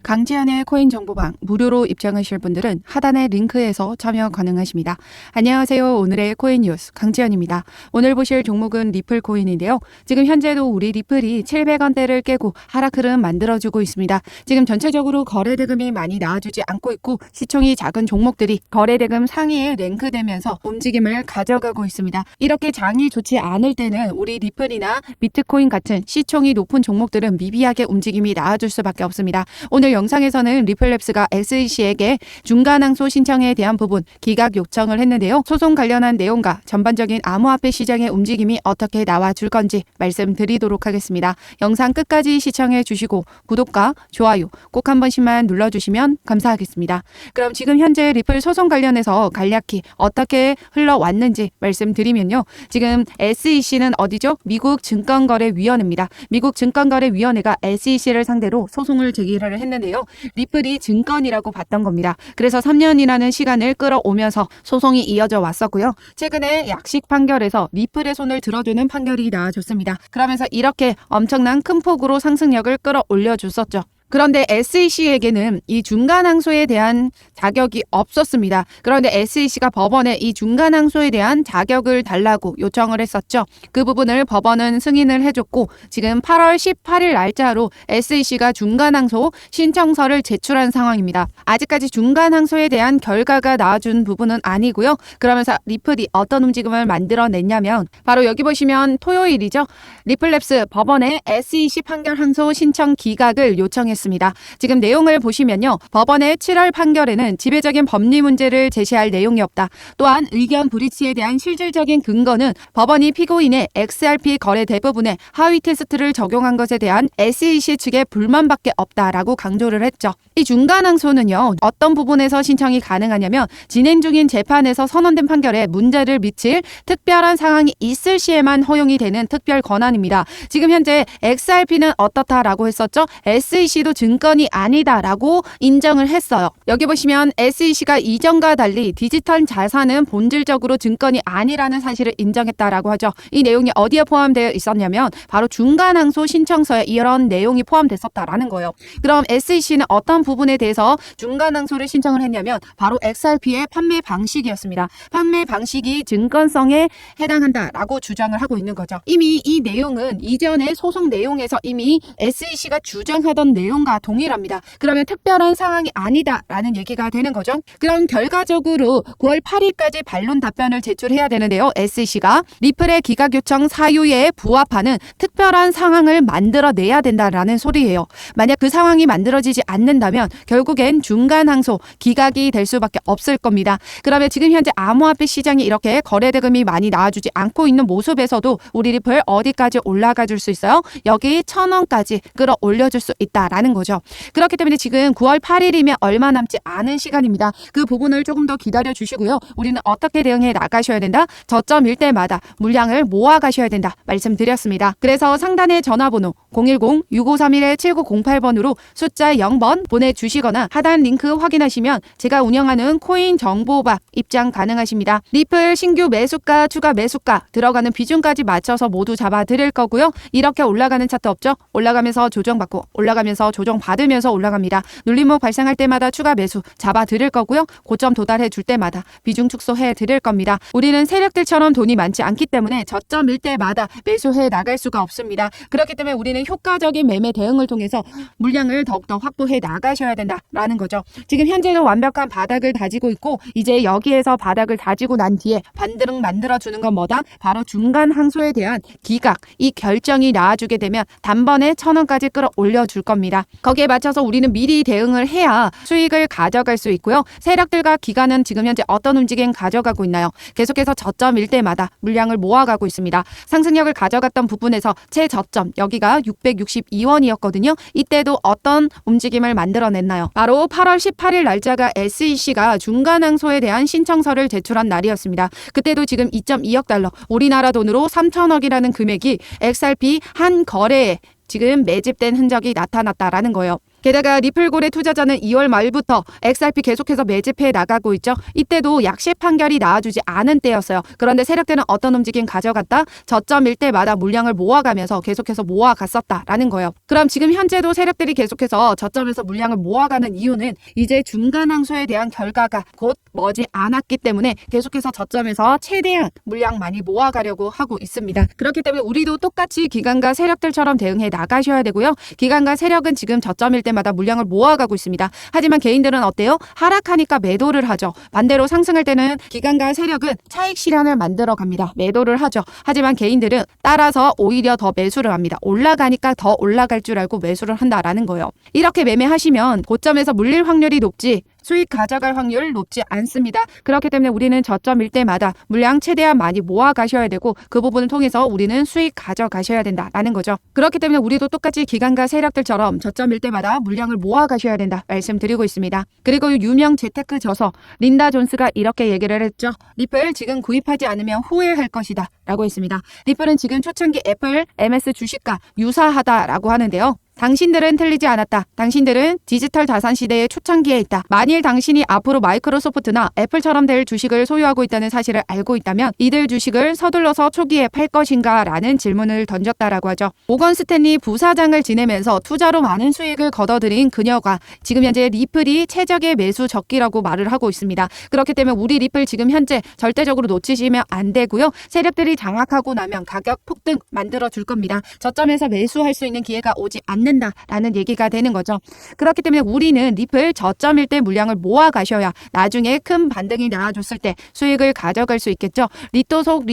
강지한의 코인 정보방 무료로 입장하실 분들은 하단의 링크에서 참여 가능하십니다. 안녕하세요. 오늘의 코인 뉴스 강지한입니다. 오늘 보실 종목은 리플 코인인데요. 지금 현재도 우리 리플이 700원대를 깨고 하락 흐름 만들어주고 있습니다. 지금 전체적으로 거래대금이 많이 나와주지 않고 있고 시총이 작은 종목들이 거래대금 상위에 랭크되면서 움직임을 가져가고 있습니다. 이렇게 장이 좋지 않을 때는 우리 리플이나 비트코인 같은 시총이 높은 종목들은 미비하게 움직임이 나와줄 수밖에 없습니다. 오늘 영상에서는 리플랩스가 SEC에게 중간항소 신청에 대한 부분 기각 요청을 했는데요. 소송 관련한 내용과 전반적인 암호화폐 시장의 움직임이 어떻게 나와줄 건지 말씀드리도록 하겠습니다. 영상 끝까지 시청해 주시고 구독과 좋아요 꼭 한 번씩만 눌러주시면 감사하겠습니다. 그럼 지금 현재 리플 소송 관련해서 간략히 어떻게 흘러왔는지 말씀드리면요. 지금 SEC는 어디죠? 미국 증권거래위원회입니다. 미국 증권거래위원회가 SEC를 상대로 소송을 제기를 했는데요. 리플이 증권이라고 봤던 겁니다. 그래서 3년이라는 시간을 끌어오면서 소송이 이어져 왔었고요. 최근에 약식 판결에서 리플의 손을 들어주는 판결이 나와줬습니다. 그러면서 이렇게 엄청난 큰 폭으로 상승력을 끌어올려 줬었죠. 그런데 SEC에게는 이 중간항소에 대한 자격이 없었습니다. 그런데 SEC가 법원에 이 중간항소에 대한 자격을 달라고 요청을 했었죠. 그 부분을 법원은 승인을 해줬고 지금 8월 18일 날짜로 SEC가 중간항소 신청서를 제출한 상황입니다. 아직까지 중간항소에 대한 결과가 나와준 부분은 아니고요. 그러면서 리플이 어떤 움직임을 만들어냈냐면 바로 여기 보시면 토요일이죠. 리플랩스 법원에 SEC 판결 항소 신청 기각을 요청했습니다. 지금 내용을 보시면요. 법원의 7월 판결에는 지배적인 법리 문제를 제시할 내용이 없다. 또한 의견 불이치에 대한 실질적인 근거는 법원이 피고인의 XRP 거래 대부분에 하위 테스트를 적용한 것에 대한 SEC 측의 불만밖에 없다라고 강조를 했죠. 이 중간항소는요. 어떤 부분에서 신청이 가능하냐면 진행 중인 재판에서 선언된 판결에 문제를 미칠 특별한 상황이 있을 시에만 허용이 되는 특별 권한입니다. 지금 현재 XRP는 어떻다라고 했었죠? SEC도 증권이 아니다라고 인정을 했어요. 여기 보시면 SEC가 이전과 달리 디지털 자산은 본질적으로 증권이 아니라는 사실을 인정했다라고 하죠. 이 내용이 어디에 포함되어 있었냐면 바로 중간항소 신청서에 이런 내용이 포함됐었다라는 거예요. 그럼 SEC는 어떤 부분에 대해서 중간항소를 신청을 했냐면 바로 XRP의 판매 방식이었습니다. 판매 방식이 증권성에 해당한다라고 주장을 하고 있는 거죠. 이미 이 내용은 이전의 소송 내용에서 이미 SEC가 주장하던 내용과 동일합니다. 그러면 특별한 상황이 아니다라는 얘기가 되는 거죠. 그럼 결과적으로 9월 8일까지 반론 답변을 제출해야 되는데요. SEC가 리플의 기각 요청 사유에 부합하는 특별한 상황을 만들어내야 된다라는 소리예요. 만약 그 상황이 만들어지지 않는다면 결국엔 중간항소 기각이 될 수밖에 없을 겁니다. 그러면 지금 현재 암호화폐 시장이 이렇게 거래대금이 많이 나와주지 않고 있는 모습에서도 우리 리플 어디까지 올라가 줄 수 있어요? 여기 1,000원까지 끌어올려줄 수 있다라는 거죠. 그렇기 때문에 지금 9월 8일이면 얼마 남지 않은 시간입니다. 그 부분을 조금 더 기다려 주시고요. 우리는 어떻게 대응해 나가셔야 된다? 저점일 때마다 물량을 모아 가셔야 된다 말씀드렸습니다. 그래서 상단의 전화번호 010-6531-7908번으로 숫자 0번 보내주시거나 하단 링크 확인하시면 제가 운영하는 코인 정보박 입장 가능하십니다. 리플 신규 매수가 추가 매수가 들어가는 비중까지 맞춰서 모두 잡아 드릴 거고요. 이렇게 올라가는 차트 없죠? 올라가면서 조정받고 올라가면서 조정받으면서 올라갑니다. 눌림목 발생할 때마다 추가 매수 잡아 드릴 거고요. 고점 도달해 줄 때마다 비중 축소해 드릴 겁니다. 우리는 세력들처럼 돈이 많지 않기 때문에 저점일 때마다 매수해 나갈 수가 없습니다. 그렇기 때문에 우리는 효과적인 매매 대응을 통해서 물량을 더욱더 확보해 나가셔야 된다라는 거죠. 지금 현재는 완벽한 바닥을 다지고 있고 이제 여기에서 바닥을 다지고 난 뒤에 반등 만들어주는 건 뭐다? 바로 중간 항소에 대한 기각, 이 결정이 나와주게 되면 단번에 1,000원까지 끌어올려 줄 겁니다. 거기에 맞춰서 우리는 미리 대응을 해야 수익을 가져갈 수 있고요. 세력들과 기관은 지금 현재 어떤 움직임 가져가고 있나요? 계속해서 저점일 때마다 물량을 모아가고 있습니다. 상승력을 가져갔던 부분에서 최저점 여기가 662원이었거든요. 이때도 어떤 움직임을 만들어냈나요? 바로 8월 18일 날짜가 SEC가 중간항소에 대한 신청서를 제출한 날이었습니다. 그때도 지금 2.2억 달러, 우리나라 돈으로 3천억이라는 금액이 XRP 한 거래에 지금 매집된 흔적이 나타났다라는 거예요. 게다가 리플골의 투자자는 2월 말부터 XRP 계속해서 매집해 나가고 있죠. 이때도 약식 판결이 나와주지 않은 때였어요. 그런데 세력들은 어떤 움직임 가져갔다? 저점일 때마다 물량을 모아가면서 계속해서 모아갔었다라는 거예요. 그럼 지금 현재도 세력들이 계속해서 저점에서 물량을 모아가는 이유는 이제 중간 항소에 대한 결과가 곧 머지 않았기 때문에 계속해서 저점에서 최대한 물량 많이 모아가려고 하고 있습니다. 그렇기 때문에 우리도 똑같이 기관과 세력들처럼 대응해 나가셔야 되고요. 기관과 세력은 지금 저점일 때마다 물량을 모아가고 있습니다. 하지만 개인들은 어때요? 하락하니까 매도를 하죠. 반대로 상승할 때는 기관과 세력은 차익 실현을 만들어 갑니다. 매도를 하죠. 하지만 개인들은 따라서 오히려 더 매수를 합니다. 올라가니까 더 올라갈 줄 알고 매수를 한다라는 거예요. 이렇게 매매하시면 고점에서 물릴 확률이 높지 수익 가져갈 확률 높지 않습니다. 그렇기 때문에 우리는 저점일 때마다 물량 최대한 많이 모아 가셔야 되고 그 부분을 통해서 우리는 수익 가져가셔야 된다라는 거죠. 그렇기 때문에 우리도 똑같이 기관과 세력들처럼 저점일 때마다 물량을 모아 가셔야 된다 말씀드리고 있습니다. 그리고 유명 재테크 저서 린다 존스가 이렇게 얘기를 했죠. 리플 지금 구입하지 않으면 후회할 것이다 라고 했습니다. 리플은 지금 초창기 애플 MS 주식과 유사하다라고 하는데요. 당신들은 틀리지 않았다. 당신들은 디지털 자산 시대의 초창기에 있다. 만일 당신이 앞으로 마이크로소프트나 애플처럼 될 주식을 소유하고 있다는 사실을 알고 있다면 이들 주식을 서둘러서 초기에 팔 것인가? 라는 질문을 던졌다라고 하죠. 모건 스탠리 부사장을 지내면서 투자로 많은 수익을 거둬들인 그녀가 지금 현재 리플이 최적의 매수 적기라고 말을 하고 있습니다. 그렇기 때문에 우리 리플 지금 현재 절대적으로 놓치시면 안 되고요. 세력들이 장악하고 나면 가격 폭등 만들어 줄 겁니다. 저점에서 매수할 수 있는 기회가 오지 않는다라는 얘기가 되는 거죠. 그렇기 때문에 우리는 리플 저점일 때 물량을 모아 가셔야 나중에 큰 반등이 나와줬을 때 수익을 가져갈 수 있겠죠. 리또속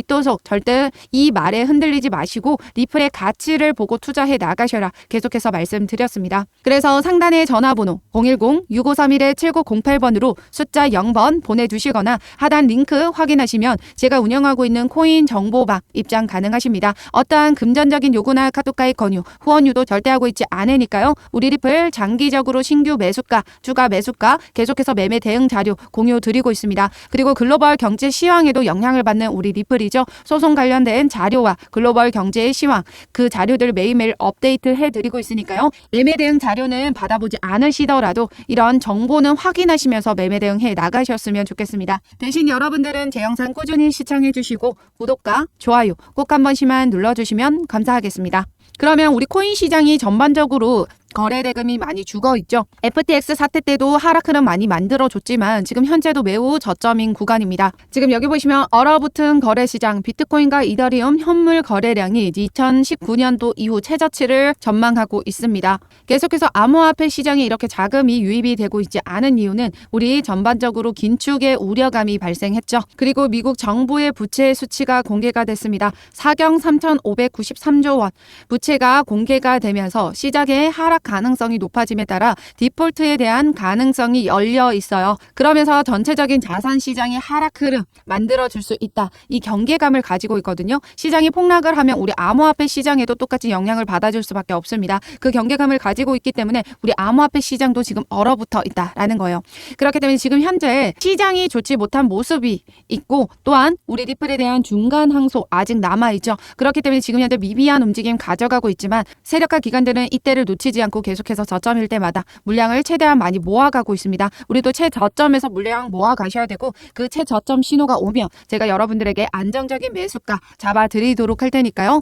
절대 이 말에 흔들리지 마시고 리플의 가치를 보고 투자해 나가셔라 계속해서 말씀드렸습니다. 그래서 상단의 전화번호 010-6531-7908번으로 숫자 0번 보내주시거나 하단 링크 확인하시면 제가 운영하고 있는 코인 정보방 입장 가능하십니다. 어떠한 금전적인 요구나 카톡가입 권유, 후원 유도 절대 하고 있지 않으니까요. 우리 리플 장기적으로 신규 매수가, 주가 매수가 계속해서 매매 대응 자료 공유 드리고 있습니다. 그리고 글로벌 경제 시황에도 영향을 받는 우리 리플이죠. 소송 관련된 자료와 글로벌 경제의 시황 그 자료들 매일매일 업데이트 해드리고 있으니까요. 매매 대응 자료는 받아보지 않으시더라도 이런 정보는 확인하시면서 매매 대응해 나가셨으면 좋겠습니다. 대신 여러분들은 제 영상 꾸준히 시청해 주시고 구독과 좋아요 꼭 한 번씩만 눌러주시면 감사하겠습니다. 그러면 우리 코인 시장이 전반적으로 거래 대금이 많이 죽어 있죠. FTX 사태 때도 하락 흐름 많이 만들어줬지만 지금 현재도 매우 저점인 구간입니다. 지금 여기 보시면 얼어붙은 거래 시장 비트코인과 이더리움 현물 거래량이 2019년도 이후 최저치를 전망하고 있습니다. 계속해서 암호화폐 시장에 이렇게 자금이 유입이 되고 있지 않은 이유는 우리 전반적으로 긴축의 우려감이 발생했죠. 그리고 미국 정부의 부채 수치가 공개가 됐습니다. 사경 3,593조 원 부채가 공개가 되면서 시장의 하락 가능성이 높아짐에 따라 디폴트에 대한 가능성이 열려 있어요. 그러면서 전체적인 자산 시장의 하락 흐름 만들어줄 수 있다. 이 경계감을 가지고 있거든요. 시장이 폭락을 하면 우리 암호화폐 시장에도 똑같이 영향을 받아줄 수밖에 없습니다. 그 경계감을 가지고 있기 때문에 우리 암호화폐 시장도 지금 얼어붙어 있다라는 거예요. 그렇기 때문에 지금 현재 시장이 좋지 못한 모습이 있고 또한 우리 리플에 대한 중간 항소 아직 남아있죠. 그렇기 때문에 지금 현재 미비한 움직임 가져가고 있지만 세력과 기관들은 이때를 놓치지 않고 계속해서 저점일 때마다 물량을 최대한 많이 모아가고 있습니다. 우리도 최저점에서 물량 모아가셔야 되고 그 최저점 신호가 오면 제가 여러분들에게 안정적인 매수가 잡아드리도록 할 테니까요.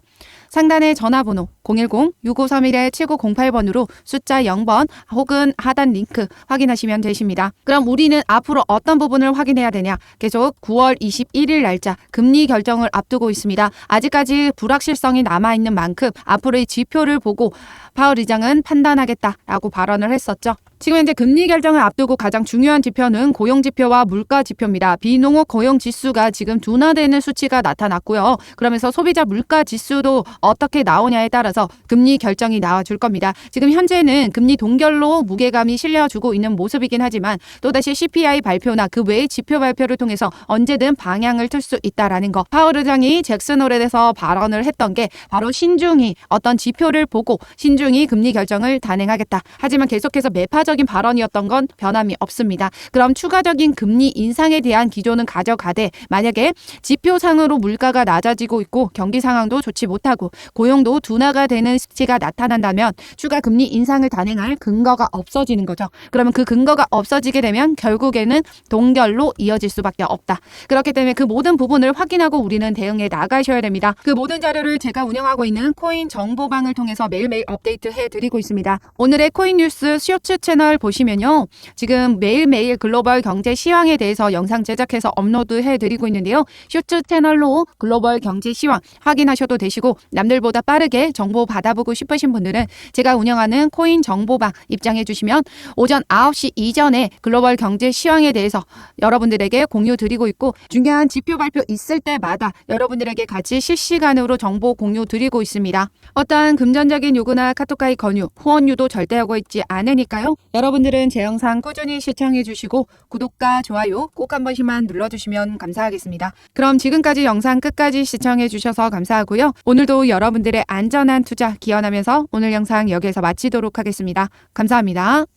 상단의 전화번호 010-6531-7908번으로 숫자 0번 혹은 하단 링크 확인하시면 되십니다. 그럼 우리는 앞으로 어떤 부분을 확인해야 되냐? 계속 9월 21일 날짜 금리 결정을 앞두고 있습니다. 아직까지 불확실성이 남아있는 만큼 앞으로의 지표를 보고 파월 의장은 판단하겠다라고 발언을 했었죠. 지금 현재 금리 결정을 앞두고 가장 중요한 지표는 고용지표와 물가지표입니다. 비농업 고용지수가 지금 둔화되는 수치가 나타났고요. 그러면서 소비자 물가지수도 어떻게 나오냐에 따라서 금리 결정이 나와줄 겁니다. 지금 현재는 금리 동결로 무게감이 실려주고 있는 모습이긴 하지만 또다시 CPI 발표나 그 외의 지표 발표를 통해서 언제든 방향을 틀 수 있다라는 거. 파월 의장이 잭슨홀에서 발언을 했던 게 바로 신중히 어떤 지표를 보고 신중히 금리 결정을 단행하겠다. 하지만 계속해서 매파적 긍정적인 발언이었던 건 변함이 없습니다. 그럼 추가적인 금리 인상에 대한 기조는 가져가되 만약에 지표상으로 물가가 낮아지고 있고 경기 상황도 좋지 못하고 고용도 둔화가 되는 수치가 나타난다면 추가 금리 인상을 단행할 근거가 없어지는 거죠. 그러면 그 근거가 없어지게 되면 결국에는 동결로 이어질 수밖에 없다. 그렇기 때문에 그 모든 부분을 확인하고 우리는 대응해 나가셔야 됩니다. 그 모든 자료를 제가 운영하고 있는 코인 정보방을 통해서 매일매일 업데이트해 드리고 있습니다. 오늘의 코인 뉴스 쇼츠 채널 보시면요. 지금 매일매일 글로벌 경제 시황에 대해서 영상 제작해서 업로드해 드리고 있는데요. 쇼츠 채널로 글로벌 경제 시황 확인하셔도 되시고 남들보다 빠르게 정보 받아보고 싶으신 분들은 제가 운영하는 코인 정보방 입장해 주시면 오전 9시 이전에 글로벌 경제 시황에 대해서 여러분들에게 공유 드리고 있고 중요한 지표 발표 있을 때마다 여러분들에게 같이 실시간으로 정보 공유 드리고 있습니다. 어떠한 금전적인 요구나 카톡가입 권유, 후원유도 절대 하고 있지 않으니까요. 여러분들은 제 영상 꾸준히 시청해 주시고 구독과 좋아요 꼭 한 번씩만 눌러주시면 감사하겠습니다. 그럼 지금까지 영상 끝까지 시청해 주셔서 감사하고요. 오늘도 여러분들의 안전한 투자 기원하면서 오늘 영상 여기에서 마치도록 하겠습니다. 감사합니다.